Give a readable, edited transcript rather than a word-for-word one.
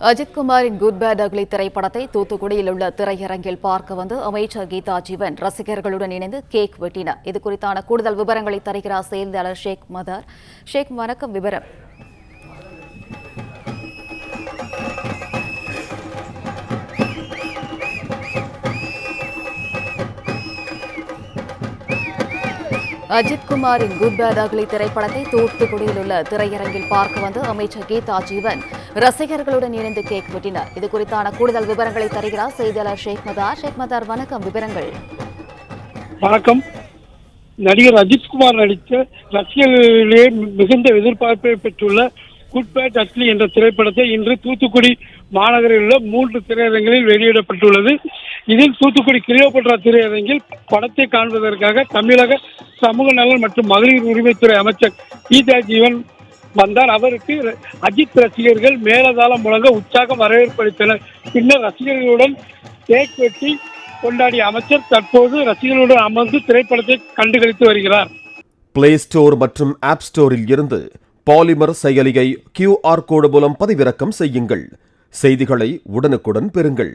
அஜித் குமாரின் good bad ugly திரைப்படத்தை தூத்துக்குடியில் உள்ள திரையரங்கில் பார்க்க வந்து அமைச்சர் கீதா ஜீவன் ரசிகர்களுடன் இணைந்து கேக் வெட்டினார். இது குறித்தான கூடுதல் விவரங்களை தருகிறார் செய்தியாளர் ஷேக் மதார். ஷேக், வணக்கம். விவரம். அஜித் குமாரின் குட் பேட் அக்லி திரைப்படத்தை தூத்துக்குடியில் உள்ள திரையரங்கில் பார்க்க வந்து அமைச்சர் கீதா ஜீவன் ரசிகர்களுடன் இணைந்து கேக் வெட்டினார். இது குறித்தான கூடுதல் விவரங்களை தருகிறார் செய்தியாளர் ஷேக் மதார். ஷேக் மதார், வணக்கம். விவரங்கள். வணக்கம். நடிகர் அஜித்குமார் நடித்த ரசிகர்களிடையே மிகுந்த எதிர்பார்ப்பை பெற்றுள்ள குட் பேட் அக்லி என்ற திரைப்படத்தை இன்று தூத்துக்குடி மாநகரில் உள்ள 3 திரையரங்கில் வெளியிடப்பட்டுள்ளது. இதில் தூத்துக்குடி கிளியோபட்ரா திரையரங்கில் படத்தை காண்பதற்காக தமிழக சமூக நலன் மற்றும் மகளிர் உரிமைத்துறை அமைச்சர் கீதா ஜீவன் வந்தார். அவருக்கு அஜித் ரசிகர்கள் மேலதாளம் முழங்க உற்சாக வரவேற்பு அளித்தனர். பின்னர் ரசிகர்களுடன் கேக் வெட்டி கொண்டாடிய அமைச்சர் தற்போது ரசிகர்களுடன் அமர்ந்து திரைப்படத்தை கண்டுகளித்து வருகிறார். பிளே ஸ்டோர் மற்றும் ஆப் ஸ்டோரில் இருந்து பாலிமர் செயலியை QR கோடு மூலம் பதிவிறக்கம் செய்யுங்கள். செய்திகளை உடனுக்குடன் பெறுங்கள்.